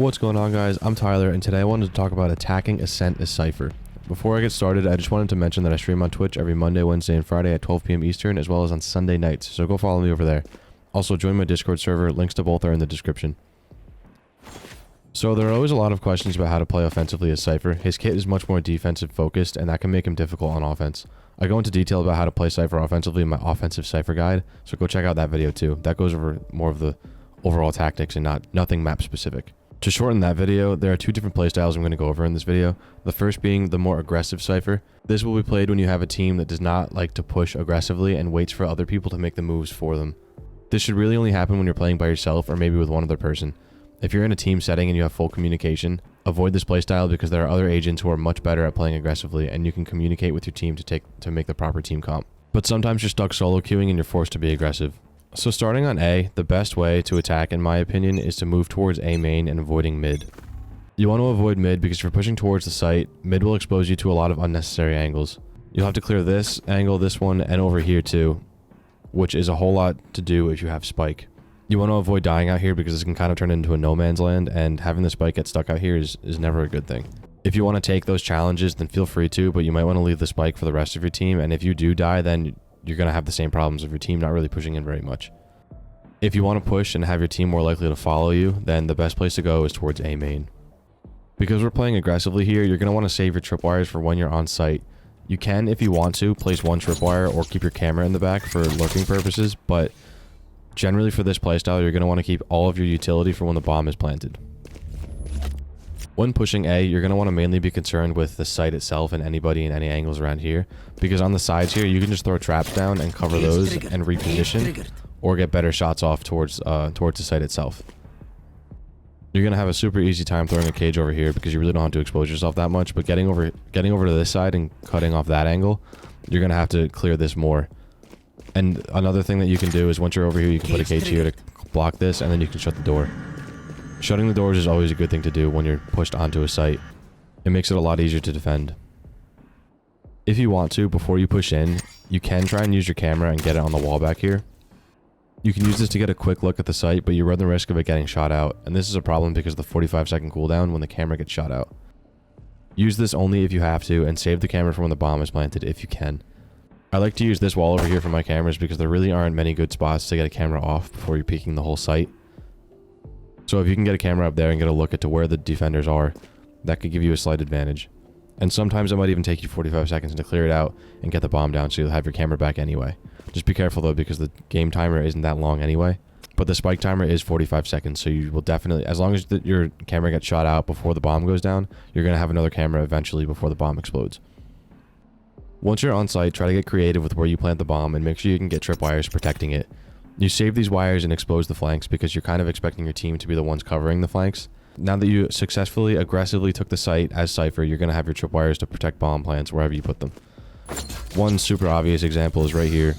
What's going on, guys? I'm Tyler, and today I wanted to talk about attacking Ascent as Cypher. Before I get started, I just wanted to mention that I stream on Twitch every Monday, Wednesday, and Friday at 12 p.m. Eastern, as well as on Sunday nights, so go follow me over there. Also, join my Discord server, links to both are in the description. So there are always a lot of questions about how to play offensively as Cypher. His kit is much more defensive focused, and that can make him difficult on offense. I go into detail about how to play Cypher offensively in my offensive Cypher guide, so go check out that video too. That goes over more of the overall tactics and nothing map specific. To shorten that video, there are two different playstyles I'm going to go over in this video. The first being the more aggressive Cypher. This will be played when you have a team that does not like to push aggressively and waits for other people to make the moves for them. This should really only happen when you're playing by yourself or maybe with one other person. If you're in a team setting and you have full communication, avoid this playstyle because there are other agents who are much better at playing aggressively and you can communicate with your team to make the proper team comp. But sometimes you're stuck solo queuing and you're forced to be aggressive. So starting on A, the best way to attack in my opinion is to move towards A main and avoiding mid. You want to avoid mid because if you're pushing towards the site, mid will expose you to a lot of unnecessary angles. You'll have to clear this angle, this one, and over here too, which is a whole lot to do if you have spike. You want to avoid dying out here because this can kind of turn into a no man's land, and having the spike get stuck out here is never a good thing. If you want to take those challenges, then feel free to, but you might want to leave the spike for the rest of your team, and if you do die, then you're going to have the same problems of your team not really pushing in very much. If you want to push and have your team more likely to follow you, then the best place to go is towards A main. Because we're playing aggressively here, you're going to want to save your tripwires for when you're on site. You can, if you want to, place one tripwire or keep your camera in the back for lurking purposes, but generally for this playstyle, you're going to want to keep all of your utility for when the bomb is planted. When pushing A, you're going to want to mainly be concerned with the site itself and anybody in any angles around here, because on the sides here, you can just throw traps down and cover those and reposition, or get better shots off towards the site itself. You're going to have a super easy time throwing a cage over here because you really don't have to expose yourself that much, but getting over to this side and cutting off that angle, you're going to have to clear this more. And another thing that you can do is once you're over here, you can put a cage here to block this, and then you can shut the door. Shutting the doors is always a good thing to do when you're pushed onto a site. It makes it a lot easier to defend. If you want to, before you push in, you can try and use your camera and get it on the wall back here. You can use this to get a quick look at the site, but you run the risk of it getting shot out, and this is a problem because of the 45-second cooldown when the camera gets shot out. Use this only if you have to, and save the camera for when the bomb is planted if you can. I like to use this wall over here for my cameras because there really aren't many good spots to get a camera off before you're peeking the whole site. So if you can get a camera up there and get a look at to where the defenders are, that could give you a slight advantage. And sometimes it might even take you 45 seconds to clear it out and get the bomb down so you'll have your camera back anyway. Just be careful though because the game timer isn't that long anyway. But the spike timer is 45 seconds, so you will definitely, as long as your camera gets shot out before the bomb goes down, you're going to have another camera eventually before the bomb explodes. Once you're on site, try to get creative with where you plant the bomb and make sure you can get tripwires protecting it. You save these wires and expose the flanks because you're kind of expecting your team to be the ones covering the flanks. Now that you successfully, aggressively took the site as Cypher, you're going to have your tripwires to protect bomb plants wherever you put them. One super obvious example is right here.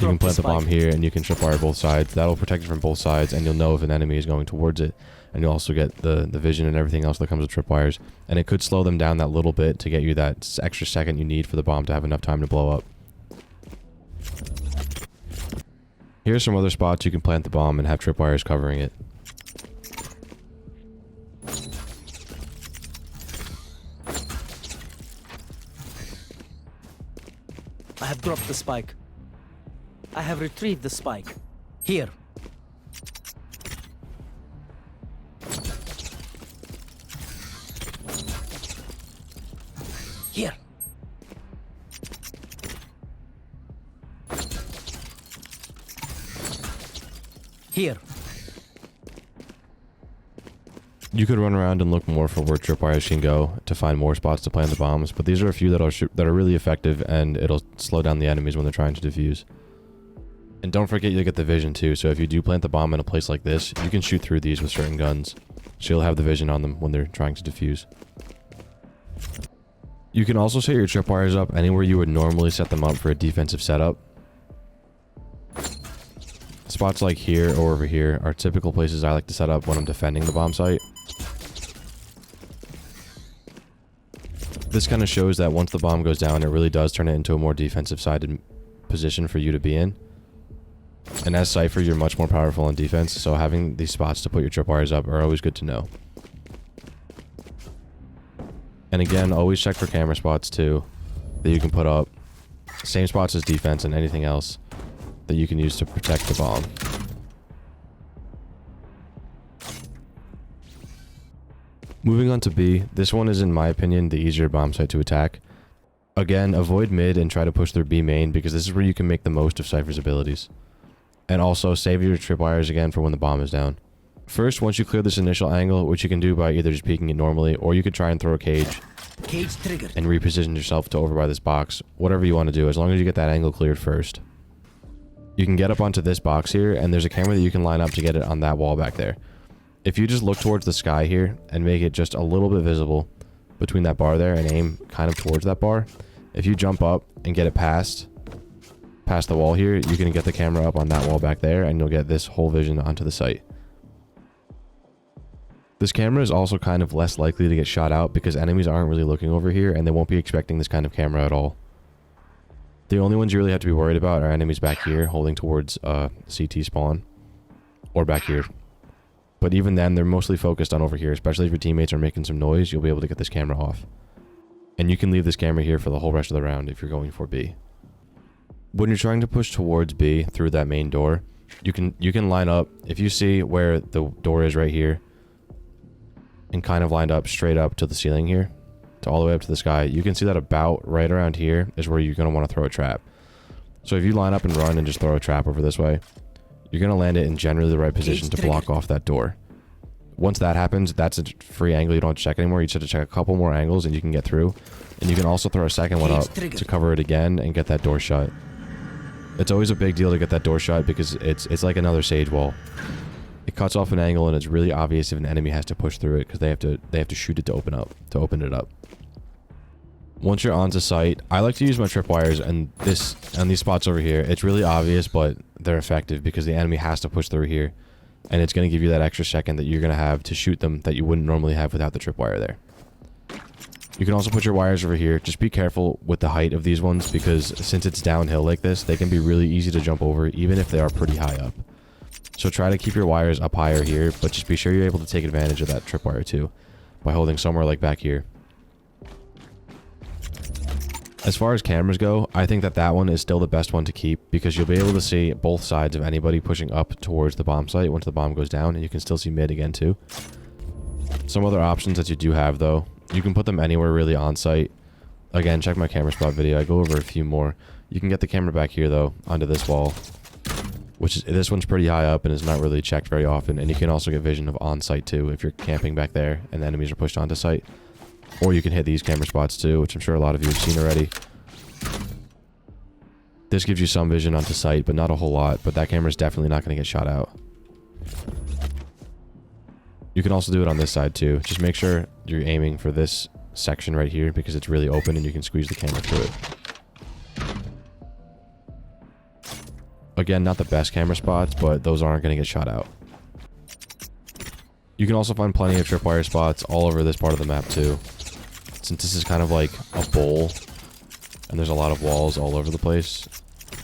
You can plant the bomb here and you can tripwire both sides. That'll protect you from both sides and you'll know if an enemy is going towards it. And you'll also get the vision and everything else that comes with tripwires. And it could slow them down that little bit to get you that extra second you need for the bomb to have enough time to blow up. Here's some other spots you can plant the bomb and have tripwires covering it. I have dropped the spike. I have retrieved the spike. Here. Here. Here. You could run around and look more for where tripwires can go to find more spots to plant the bombs, but these are a few that are really effective and it'll slow down the enemies when they're trying to defuse. And don't forget you get the vision too, so if you do plant the bomb in a place like this, you can shoot through these with certain guns. So you'll have the vision on them when they're trying to defuse. You can also set your tripwires up anywhere you would normally set them up for a defensive setup. Spots like here or over here are typical places I like to set up when I'm defending the bomb site. This kind of shows that once the bomb goes down, it really does turn it into a more defensive sided position for you to be in. And as Cypher, you're much more powerful on defense, so having these spots to put your tripwires up are always good to know. And again, always check for camera spots too, that you can put up. Same spots as defense and anything else that you can use to protect the bomb. Moving on to B, this one is in my opinion the easier bomb site to attack. Again, avoid mid and try to push through B main because this is where you can make the most of Cypher's abilities. And also save your tripwires again for when the bomb is down. First, once you clear this initial angle, which you can do by either just peeking it normally, or you could try and throw a cage. Cage triggered. And reposition yourself to over by this box. Whatever you want to do, as long as you get that angle cleared first. You can get up onto this box here, and there's a camera that you can line up to get it on that wall back there. If you just look towards the sky here, and make it just a little bit visible between that bar there, and aim kind of towards that bar, if you jump up and get it past the wall here, you can get the camera up on that wall back there, and you'll get this whole vision onto the site. This camera is also kind of less likely to get shot out because enemies aren't really looking over here and they won't be expecting this kind of camera at all. The only ones you really have to be worried about are enemies back here holding towards CT spawn or back here. But even then, they're mostly focused on over here, especially if your teammates are making some noise, you'll be able to get this camera off. And you can leave this camera here for the whole rest of the round if you're going for B. When you're trying to push towards B through that main door, you can line up, if you see where the door is right here, and kind of lined up straight up to the ceiling here, to all the way up to the sky, you can see that about right around here is where you're going to want to throw a trap. So if you line up and run and just throw a trap over this way, you're going to land it in generally the right position to block off that door. Once that happens, that's a free angle you don't have to check anymore. You just have to check a couple more angles and you can get through. And you can also throw a second one up to cover it again and get that door shut. It's always a big deal to get that door shut because it's like another sage wall. It cuts off an angle and it's really obvious if an enemy has to push through it because they have to shoot it to open it up. Once you're onto site, I like to use my tripwires and these spots over here. It's really obvious, but they're effective because the enemy has to push through here, and it's going to give you that extra second that you're going to have to shoot them that you wouldn't normally have without the tripwire there. You can also put your wires over here. Just be careful with the height of these ones because since it's downhill like this, they can be really easy to jump over even if they are pretty high up. So try to keep your wires up higher here, but just be sure you're able to take advantage of that tripwire too by holding somewhere like back here. As far as cameras go, I think that one is still the best one to keep because you'll be able to see both sides of anybody pushing up towards the bomb site once the bomb goes down, and you can still see mid again too. Some other options that you do have though, you can put them anywhere really on site. Again, check my camera spot video. I go over a few more. You can get the camera back here though, onto this wall. This one's pretty high up and is not really checked very often, and you can also get vision of on site too if you're camping back there and the enemies are pushed onto site. Or you can hit these camera spots too, which I'm sure a lot of you have seen already. This gives you some vision onto site, but not a whole lot, but that camera is definitely not going to get shot out. You can also do it on this side too. Just make sure you're aiming for this section right here because it's really open and you can squeeze the camera through it. Again, not the best camera spots, but those aren't going to get shot out. You can also find plenty of tripwire spots all over this part of the map too. Since this is kind of like a bowl, and there's a lot of walls all over the place,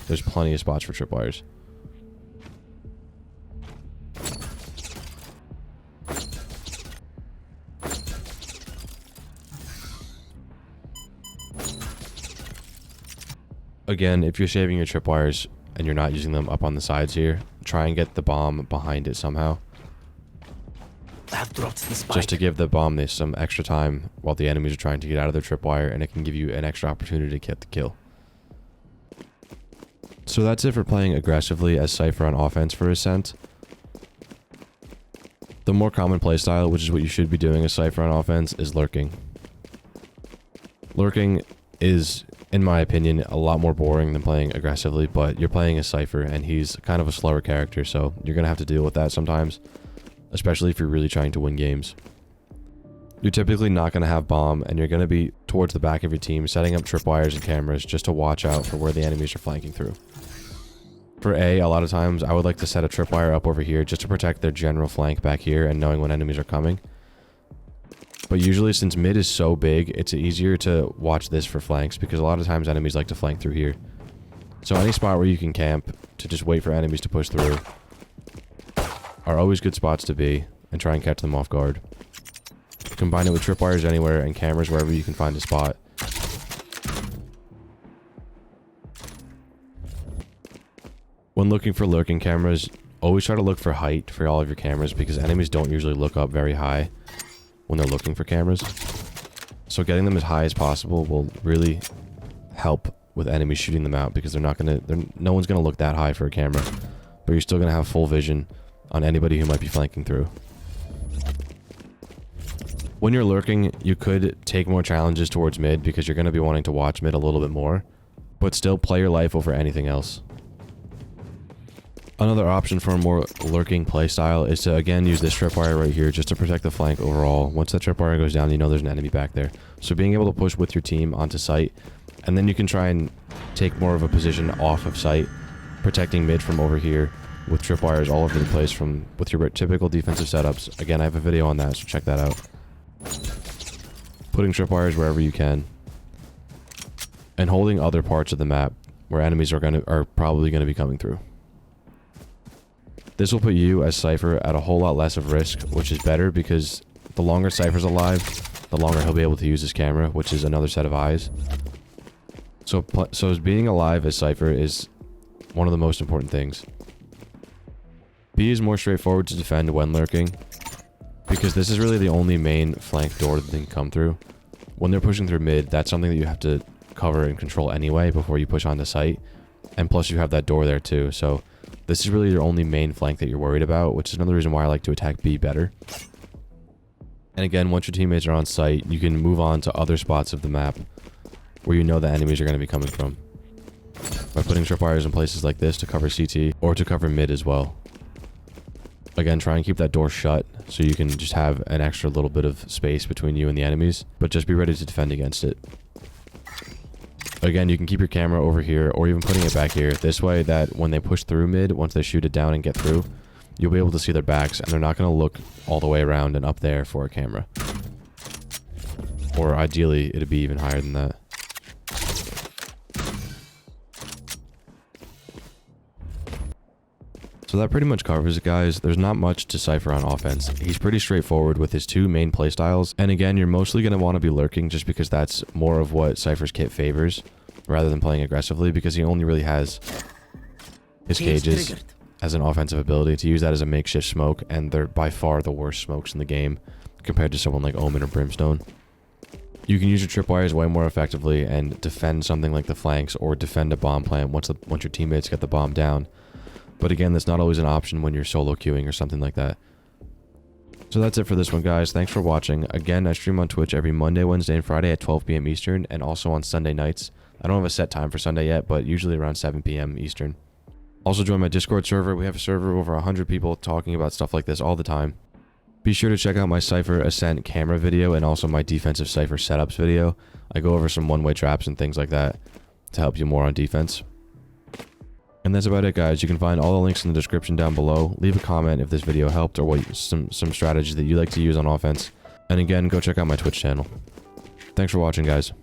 there's plenty of spots for tripwires. Again, if you're saving your tripwires and you're not using them up on the sides here, try and get the bomb behind it somehow. I have dropped the spike. Just to give the bomb some extra time while the enemies are trying to get out of their tripwire, and it can give you an extra opportunity to get the kill. So that's it for playing aggressively as Cypher on offense for Ascent. The more common playstyle, which is what you should be doing as Cypher on offense, is lurking. Lurking is, in my opinion, a lot more boring than playing aggressively, but you're playing as Cypher and he's kind of a slower character, so you're gonna have to deal with that sometimes, especially if you're really trying to win games. You're typically not going to have bomb, and you're going to be towards the back of your team setting up tripwires and cameras just to watch out for where the enemies are flanking through. For A, a lot of times I would like to set a tripwire up over here just to protect their general flank back here and knowing when enemies are coming. But usually, since mid is so big, it's easier to watch this for flanks because a lot of times enemies like to flank through here. So any spot where you can camp to just wait for enemies to push through are always good spots to be, and try and catch them off guard. Combine it with tripwires anywhere and cameras wherever you can find a spot. When looking for lurking cameras, always try to look for height for all of your cameras, because enemies don't usually look up very high when they're looking for cameras. So getting them as high as possible will really help with enemies shooting them out, because no one's gonna look that high for a camera, but you're still gonna have full vision on anybody who might be flanking through. When you're lurking, you could take more challenges towards mid, because you're gonna be wanting to watch mid a little bit more, but still play your life over anything else. Another option for a more lurking playstyle is to again use this tripwire right here just to protect the flank overall. Once that tripwire goes down, you know there's an enemy back there. So being able to push with your team onto site, and then you can try and take more of a position off of site, protecting mid from over here with tripwires all over the place with your typical defensive setups. Again, I have a video on that, so check that out. Putting tripwires wherever you can, and holding other parts of the map where enemies are probably gonna be coming through. This will put you as Cypher at a whole lot less of risk, which is better, because the longer Cypher's alive, the longer he'll be able to use his camera, which is another set of eyes. So being alive as Cypher is one of the most important things. B is more straightforward to defend when lurking, because this is really the only main flank door that they can come through. When they're pushing through mid, that's something that you have to cover and control anyway before you push onto site, and plus you have that door there too, so this is really your only main flank that you're worried about, which is another reason why I like to attack B better. And again, once your teammates are on site, you can move on to other spots of the map where you know the enemies are going to be coming from, by putting tripwires in places like this to cover CT, or to cover mid as well. Again, try and keep that door shut so you can just have an extra little bit of space between you and the enemies, but just be ready to defend against it. Again, you can keep your camera over here, or even putting it back here. This way that when they push through mid, once they shoot it down and get through, you'll be able to see their backs, and they're not going to look all the way around and up there for a camera. Or ideally, it'd be even higher than that. So that pretty much covers it, guys. There's not much to Cypher on offense. He's pretty straightforward with his two main playstyles. And again, you're mostly going to want to be lurking, just because that's more of what Cypher's kit favors, rather than playing aggressively, because he only really has his cages as an offensive ability to use that as a makeshift smoke, and they're by far the worst smokes in the game compared to someone like Omen or Brimstone. You can use your tripwires way more effectively and defend something like the flanks, or defend a bomb plant once your teammates get the bomb down. But again, that's not always an option when you're solo queuing or something like that. So that's it for this one, guys. Thanks for watching. Again, I stream on Twitch every Monday, Wednesday, and Friday at 12 p.m. Eastern, and also on Sunday nights. I don't have a set time for Sunday yet, but usually around 7 p.m. Eastern. Also join my Discord server. We have a server of over 100 people talking about stuff like this all the time. Be sure to check out my Cypher Ascent camera video, and also my defensive Cypher setups video. I go over some one-way traps and things like that to help you more on defense. And that's about it, guys. You can find all the links in the description down below. Leave a comment if this video helped, or some strategies that you like to use on offense. And again, go check out my Twitch channel. Thanks for watching, guys.